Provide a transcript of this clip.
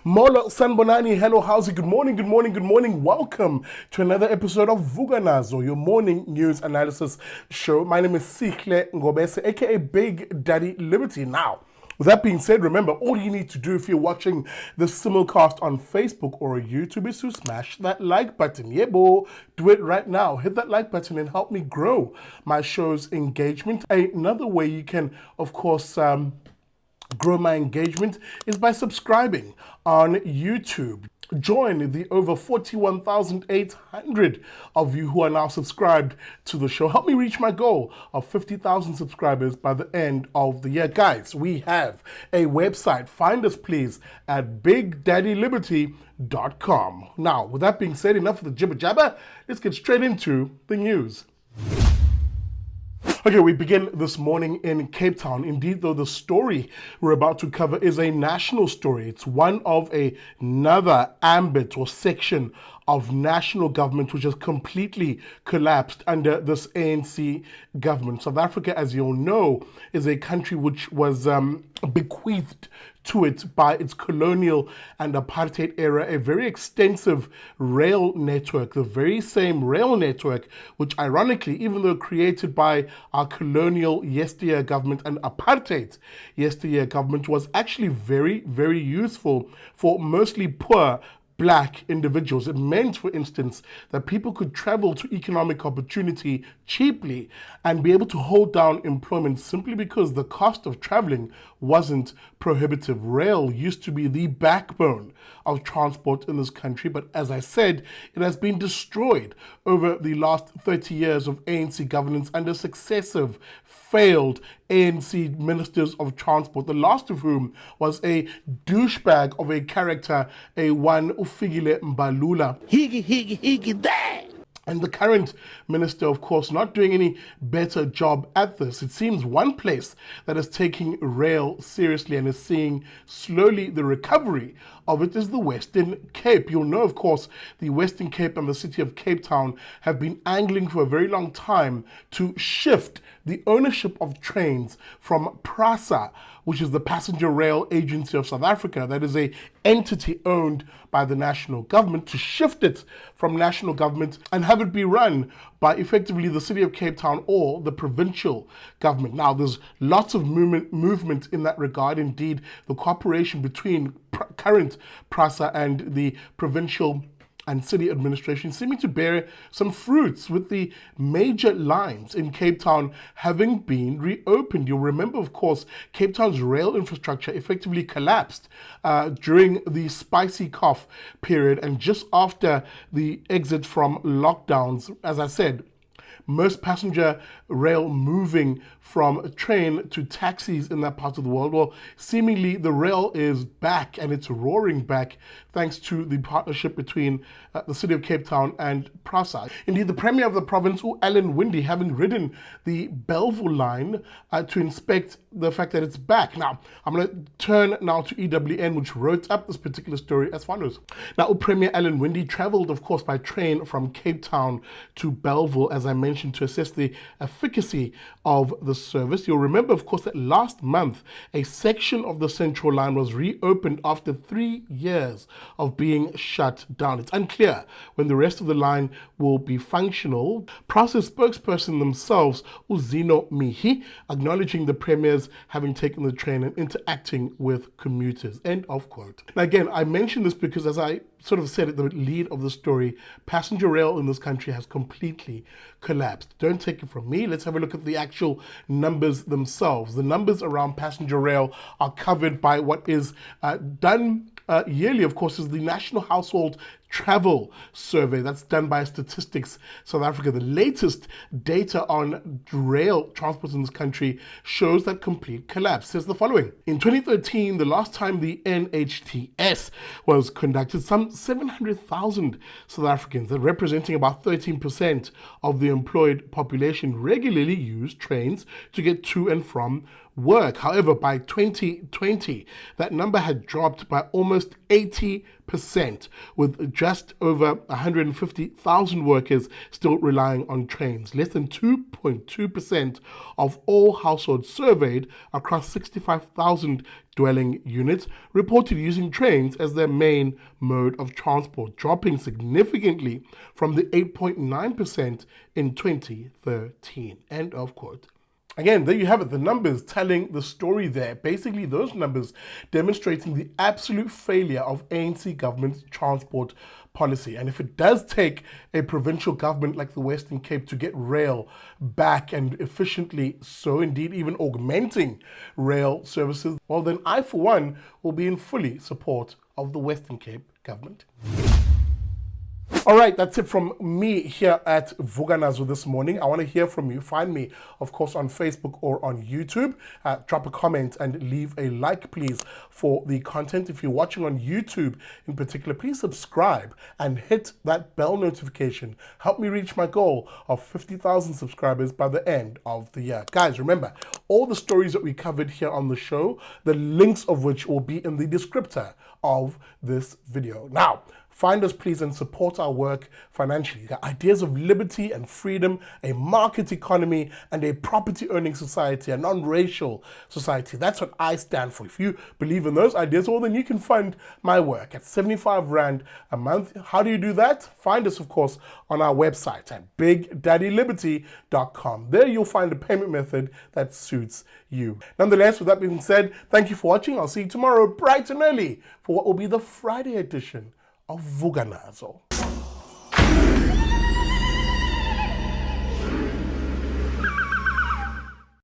Molo Sanbonani, hello, how's it? Good morning, good morning, good morning. Welcome to another episode of Vuka Nazo, your morning news analysis show. My name is Sikhle Ngobese, aka Big Daddy Liberty. Now, with that being said, remember, all you need to do if you're watching the simulcast on Facebook or YouTube is to smash that like button. Yeah, boy, do it right now. Hit that like button and help me grow my show's engagement. Another way you can, of course, grow my engagement is by subscribing on YouTube. Join the over 41,800 of you who are now subscribed to the show. Help me reach my goal of 50,000 subscribers by the end of the year. Guys, we have a website. Find us, please, at BigDaddyLiberty.com. Now, with that being said, enough of the jibber jabber. Let's get straight into the news. Okay, we begin this morning in Cape Town. Indeed, though, the story we're about to cover is a national story. It's one of another ambit or section of national government which has completely collapsed under this ANC government. South Africa, as you all know, is a country which was bequeathed to it by its colonial and apartheid era, a very extensive rail network, the very same rail network which ironically, even though created by our colonial yesteryear government and apartheid yesteryear government, was actually very, very useful for mostly poor Black individuals. It meant, for instance, that people could travel to economic opportunity cheaply and be able to hold down employment simply because the cost of traveling wasn't prohibitive. Rail used to be the backbone of transport in this country, but as I said, it has been destroyed over the last 30 years of ANC governance under successive failed ANC ministers of transport, the last of whom was a douchebag of a character, a one Ufigile Mbalula. Higgy, there! And the current minister, of course, not doing any better job at this. It seems one place that is taking rail seriously and is seeing slowly the recovery of it is the Western Cape. You'll know, of course, the Western Cape and the city of Cape Town have been angling for a very long time to shift the ownership of trains from PRASA, which is the Passenger Rail Agency of South Africa, that is a entity owned by the national government, to shift it from national government and have it be run by effectively the city of Cape Town or the provincial government. Now, there's lots of movement in that regard. Indeed, the cooperation between current PRASA and the provincial and city administration seeming to bear some fruits, with the major lines in Cape Town having been reopened. You'll remember, of course, Cape Town's rail infrastructure effectively collapsed during the spicy cough period and just after the exit from lockdowns. As I said, most passenger rail moving from train to taxis in that part of the world. Well, seemingly the rail is back and it's roaring back thanks to the partnership between the city of Cape Town and PRASA. Indeed, the Premier of the province, Alan Winde, having ridden the Belleville line to inspect the fact that it's back. Now, I'm going to turn now to EWN, which wrote up this particular story as follows. Now, Premier Alan Winde traveled, of course, by train from Cape Town to Belleville, as I mentioned, to assess the efficacy of the service. You'll remember, of course, that last month, a section of the Central Line was reopened after 3 years of being shut down. It's unclear when the rest of the line will be functional. PRASA spokesperson themselves, Uzino Mihi, acknowledging the Premier's having taken the train and interacting with commuters. End of quote. Now, again, I mention this because, as I sort of said at the lead of the story, passenger rail in this country has completely collapsed. Don't take it from me. Let's have a look at the actual numbers themselves. The numbers around passenger rail are covered by what is done yearly, of course, is the National Household Travel Survey that's done by Statistics South Africa. The latest data on rail transport in this country shows that complete collapse. Says the following. In 2013, the last time the NHTS was conducted, some 700,000 South Africans, that representing about 13% of the employed population, regularly used trains to get to and from work. However, by 2020, that number had dropped by almost 80%, with just over 150,000 workers still relying on trains. Less than 2.2% of all households surveyed across 65,000 dwelling units reported using trains as their main mode of transport, dropping significantly from the 8.9% in 2013. End of quote. Again, there you have it, the numbers telling the story there. Basically, those numbers demonstrating the absolute failure of ANC government's transport policy. And if it does take a provincial government like the Western Cape to get rail back and efficiently, so indeed even augmenting rail services, well then I, for one, will be in fully support of the Western Cape government. All right, that's it from me here at Vuka Nazo this morning. I want to hear from you. Find me, of course, on Facebook or on YouTube. Drop a comment and leave a like, please, for the content. If you're watching on YouTube in particular, please subscribe and hit that bell notification. Help me reach my goal of 50,000 subscribers by the end of the year. Guys, remember, all the stories that we covered here on the show, the links of which will be in the descriptor of this video. Now, find us, please, and support our work financially. The ideas of liberty and freedom, a market economy, and a property-owning society, a non-racial society. That's what I stand for. If you believe in those ideas, well, then you can fund my work at 75 Rand a month. How do you do that? Find us, of course, on our website at bigdaddyliberty.com. There you'll find a payment method that suits you. Nonetheless, with that being said, thank you for watching. I'll see you tomorrow bright and early for what will be the Friday edition of Vuka Nazo.